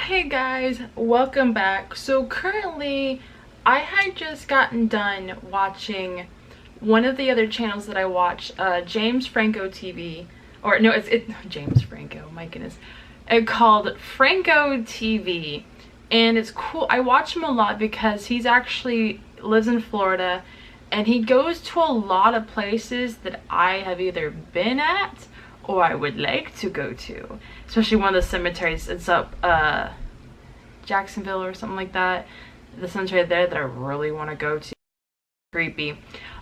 Hey guys, welcome back. So currently I had just gotten done watching one of the other channels that I watch, James Franco TV, or no, it's James Franco, my goodness. It's called Franco TV, and it's cool. I watch him a lot because he's actually lives in Florida, and he goes to a lot of places that I have either been at or I would like to go to, especially one of the cemeteries. It's up Jacksonville or something like that. The cemetery there that I really want to go to. Creepy.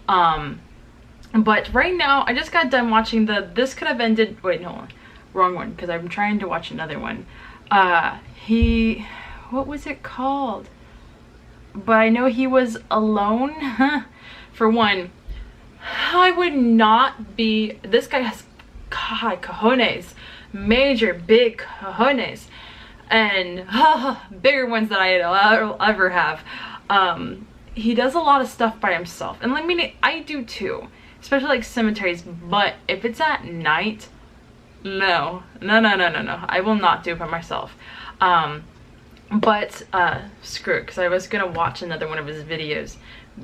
But right now I just got done watching this could have ended, wait, no, wrong one, because I'm trying to watch another one. What was it called? But I know he was alone. For one, I would not be, this guy has cojones, major big cojones, and bigger ones than I'll ever have. He does a lot of stuff by himself, and I mean, I do too, especially like cemeteries, but if it's at night, no, I will not do it by myself. But screw it, because I was gonna watch another one of his videos,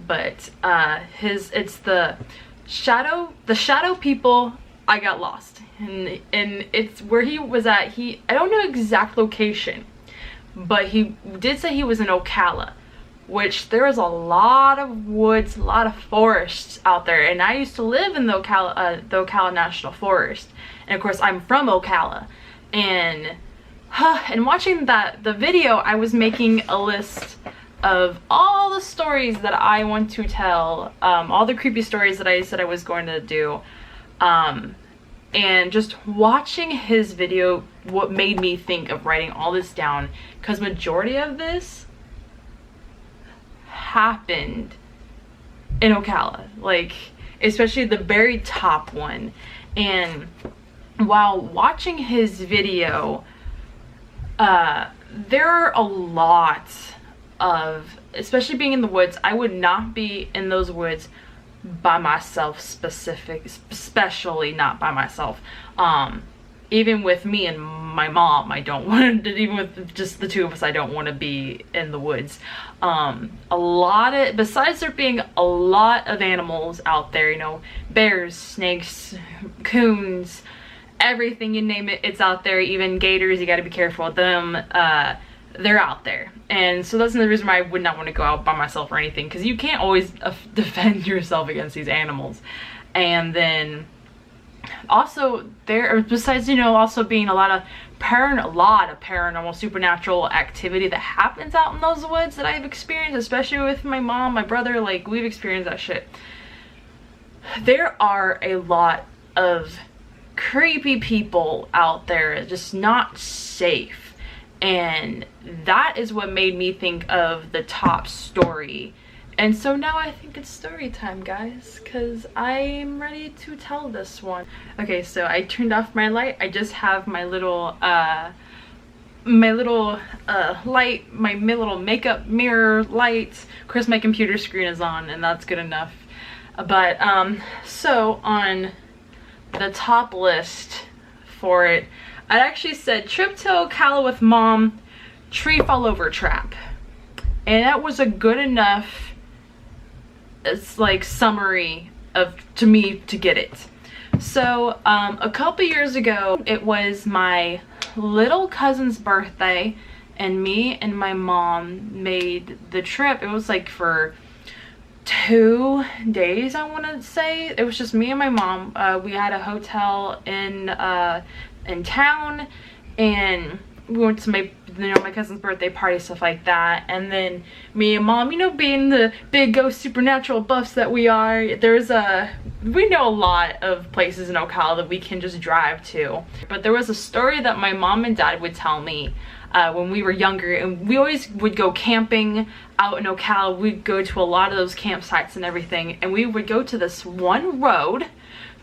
but it's the shadow people. I got lost, and it's where he was at. I don't know exact location, but he did say he was in Ocala, which there is a lot of woods, a lot of forests out there, and I used to live in the Ocala National Forest, and of course I'm from Ocala, and watching the video, I was making a list of all the stories that I want to tell, all the creepy stories that I said I was going to do. And just watching his video, what made me think of writing all this down, because majority of this happened in Ocala, like especially the very top one. And while watching his video, there are a lot of, especially being in the woods, I would not be in those woods by myself, especially not by myself. Even with me and my mom, I don't want to, even with just the two of us, I don't want to be in the woods. Besides there being a lot of animals out there, you know, bears, snakes, coons, everything, you name it, it's out there. Even gators, you got to be careful with them. They're out there, and so that's another reason why I would not want to go out by myself or anything, because you can't always defend yourself against these animals. And then also there, besides, you know, also being a lot of paranormal, supernatural activity that happens out in those woods that I've experienced, especially with my mom, my brother, like we've experienced that shit. There are a lot of creepy people out there, just not safe. And that is what made me think of the top story. And so now I think it's story time, guys, because I'm ready to tell this one. Okay, so I turned off my light. I just have my little light, my little makeup mirror light. Of course, my computer screen is on, and that's good enough. But so on the top list for it, I actually said trip to Ocala with mom, tree fall over trap, and that was a good enough, it's like summary to me to get it. So a couple years ago, it was my little cousin's birthday, and me and my mom made the trip. It was like for 2 days, I want to say. It was just me and my mom. We had a hotel in town, and we went to my cousin's birthday party, stuff like that. And then me and mom, you know, being the big ghost supernatural buffs that we are, we know a lot of places in Ocala that we can just drive to. But there was a story that my mom and dad would tell me when we were younger, and we always would go camping out in Ocala. We'd go to a lot of those campsites and everything, and we would go to this one road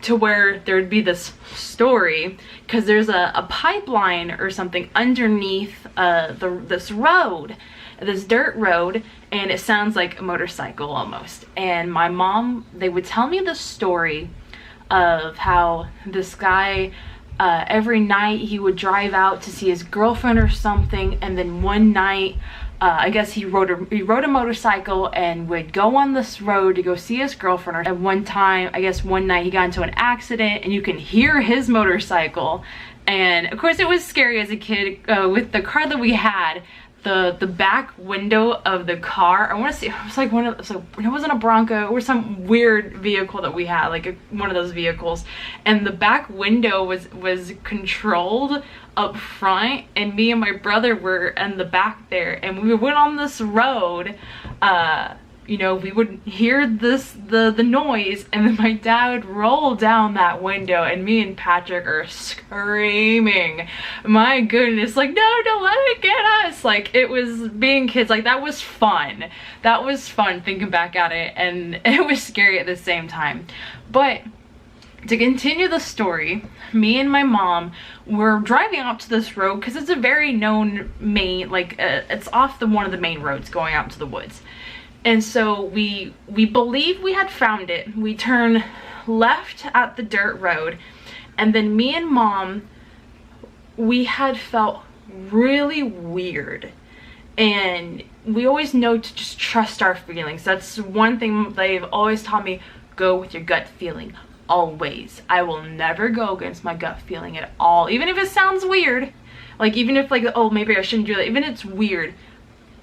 to where there'd be this story, because there's a pipeline or something underneath this road, this dirt road, and it sounds like a motorcycle almost. And my mom, they would tell me the story of how this guy every night he would drive out to see his girlfriend or something, and then one night I guess he rode a motorcycle and would go on this road to go see his girlfriend. At one time, I guess one night he got into an accident and you can hear his motorcycle. And of course it was scary as a kid. With the car that we had, the back window of the car, I want to say it was like it wasn't a Bronco or some weird vehicle that we had, like one of those vehicles, and the back window was controlled up front, and me and my brother were in the back there, and we went on this road. You know, we would hear the noise, and then my dad would roll down that window, and me and Patrick are screaming. My goodness, like, no, don't let it get us. Like, it was being kids, like, that was fun. That was fun thinking back at it, and it was scary at the same time. But to continue the story, me and my mom were driving out to this road because it's a very known main, like, it's off one of the main roads going out to the woods. And so we believe we had found it. We turned left at the dirt road, and then me and mom, we had felt really weird. And we always know to just trust our feelings. That's one thing they've always taught me. Go with your gut feeling, always. I will never go against my gut feeling at all, even if it sounds weird. Like, even if, like, oh, maybe I shouldn't do that, even if it's weird.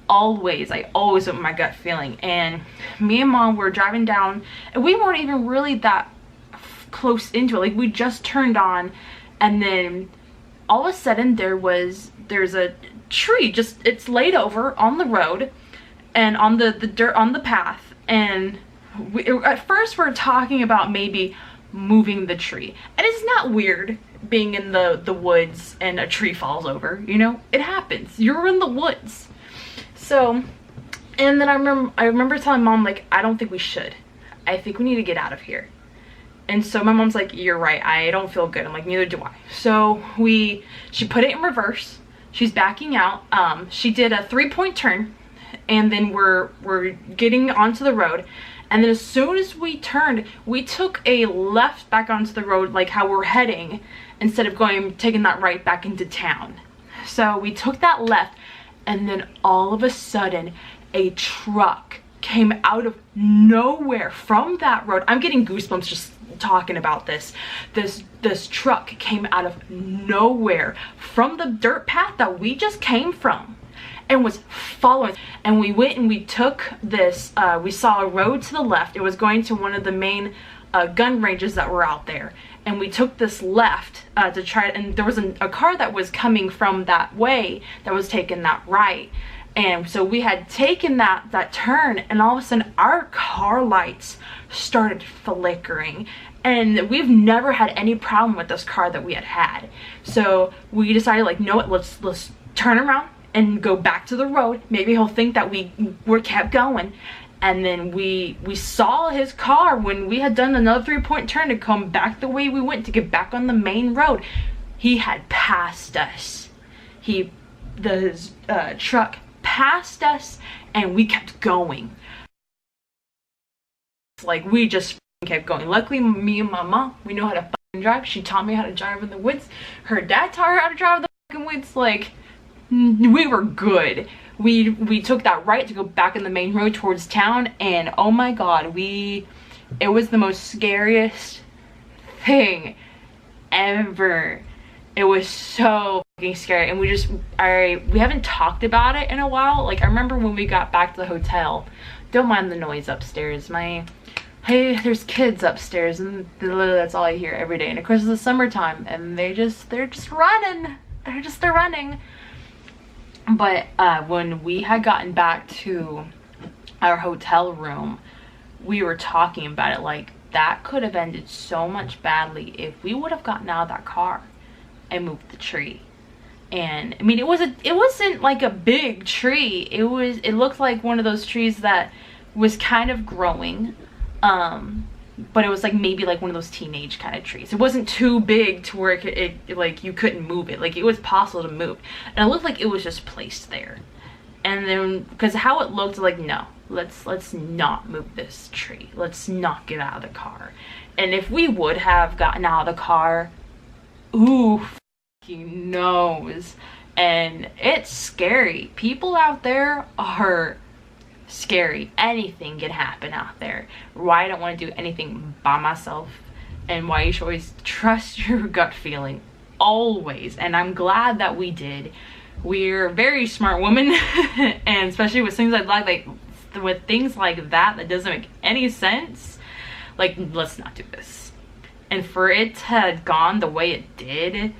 Always, I always went with my gut feeling. And me and mom were driving down, and we weren't even really that close into it. Like, we just turned on, and then all of a sudden there's a tree, just, it's laid over on the road and on the dirt on the path. And at first we're talking about maybe moving the tree, and it's not weird being in the woods and a tree falls over, you know, it happens, you're in the woods. So, and then I remember telling mom, like, I don't think we should. I think we need to get out of here. And so my mom's like, you're right, I don't feel good. I'm like, neither do I. So she put it in reverse. She's backing out. She did a 3-point turn, and then we're getting onto the road. And then as soon as we turned, we took a left back onto the road, like how we're heading, instead of taking that right back into town. So we took that left. And then all of a sudden, a truck came out of nowhere from that road. I'm getting goosebumps just talking about this. This truck came out of nowhere from the dirt path that we just came from and was following. And we went and we took this, we saw a road to the left. It was going to one of the main gun ranges that were out there. And we took this left to try, and there was a car that was coming from that way that was taking that right. And so we had taken that turn, and all of a sudden our car lights started flickering. And we've never had any problem with this car that we had. So we decided, like, no, let's turn around and go back to the road. Maybe he'll think that we kept going. And then we saw his car when we had done another 3-point turn to come back the way we went to get back on the main road. He had passed us. The truck passed us, and we kept going. Like, we just kept going. Luckily, me and my mom, we know how to drive. She taught me how to drive in the woods. Her dad taught her how to drive in the woods. Like, we were good. We took that right to go back in the main road towards town, and oh my god, it was the most scariest thing ever. It was so fucking scary, and we haven't talked about it in a while. Like, I remember when we got back to the hotel, don't mind the noise upstairs. Hey, there's kids upstairs, and literally that's all I hear every day. And of course it's the summertime, and they're just running. They're running. But when we had gotten back to our hotel room, we were talking about it, like, that could have ended so much badly if we would have gotten out of that car and moved the tree. And I mean, it wasn't like a big tree. It looked like one of those trees that was kind of growing, but it was like maybe like one of those teenage kind of trees. It wasn't too big to where it like you couldn't move it. Like, it was possible to move, and it looked like it was just placed there. And then, because how it looked, like, no, let's not move this tree. Let's not get out of the car. And if we would have gotten out of the car, who fucking knows? And it's scary. People out there are scary. Anything can happen out there. Why I don't want to do anything by myself, and why you should always trust your gut feeling, always. And I'm glad that we did. We're very smart women, and especially with things like with things like that doesn't make any sense. Like, let's not do this. And for it to have gone the way it did,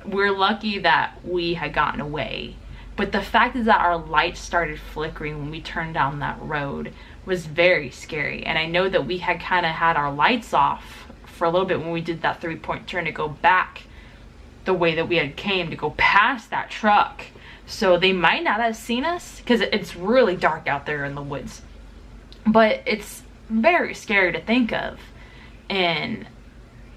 we're lucky that we had gotten away. But the fact is that our lights started flickering when we turned down that road was very scary. And I know that we had kind of had our lights off for a little bit when we did that 3-point turn to go back the way that we had came, to go past that truck. So they might not have seen us, because it's really dark out there in the woods. But it's very scary to think of. And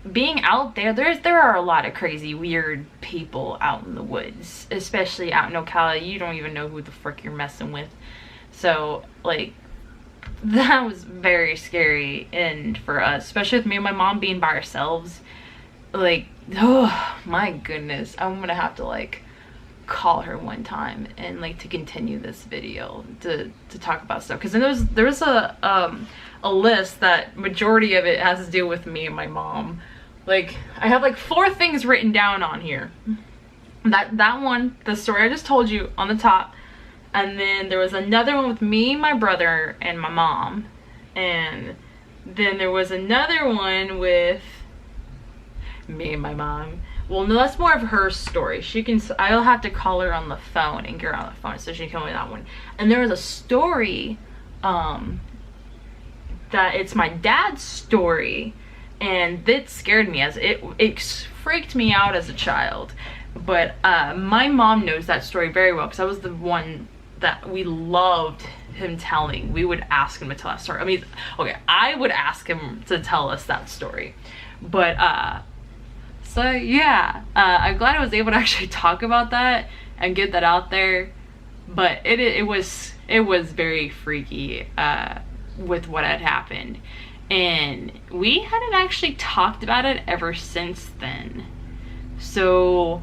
being out there, there are a lot of crazy, weird people out in the woods, especially out in Ocala. You don't even know who the frick you're messing with. So, like, that was very scary. And for us, especially with me and my mom being by ourselves, like, oh my goodness, I'm gonna have to like call her one time and like to continue this video to talk about stuff, because there was a list that majority of it has to do with me and my mom. Like, I have like 4 things written down on here. That one, the story I just told you on the top, and then there was another one with me, my brother, and my mom, and then there was another one with me and my mom. Well, no, that's more of her story. I'll have to call her on the phone and get her on the phone so she can tell me that one. And there was a story that it's my dad's story, and that scared me, as it freaked me out as a child. But my mom knows that story very well, because that was the one that we loved him telling. We would ask him to tell that story. I mean, okay, I would ask him to tell us that story. But so yeah, I'm glad I was able to actually talk about that and get that out there. But it was very freaky with what had happened, and we hadn't actually talked about it ever since then. So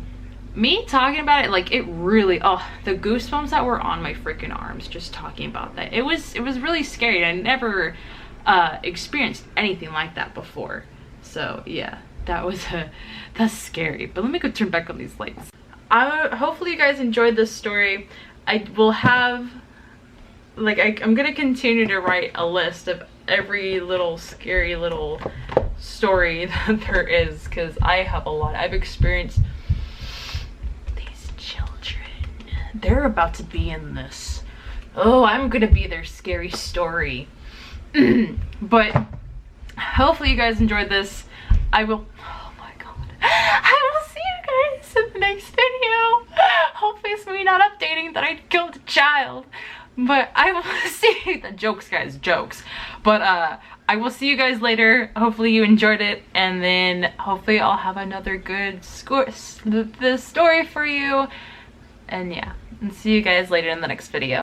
me talking about it, like, it really, oh, the goosebumps that were on my freaking arms just talking about that. It was really scary. I never experienced anything like that before. So yeah, that's scary. But let me go turn back on these lights. Hopefully you guys enjoyed this story. I will have, like, I'm gonna continue to write a list of every little scary little story that there is, because I have a lot. I've experienced these children. They're about to be in this. Oh, I'm gonna be their scary story. But hopefully you guys enjoyed this. Oh my god, I will see you guys in the next video. Hopefully it's me not updating that I killed a child. But I will see the jokes, guys, jokes. But I will see you guys later. Hopefully you enjoyed it, and then hopefully I'll have another good story for you. And yeah, and see you guys later in the next video.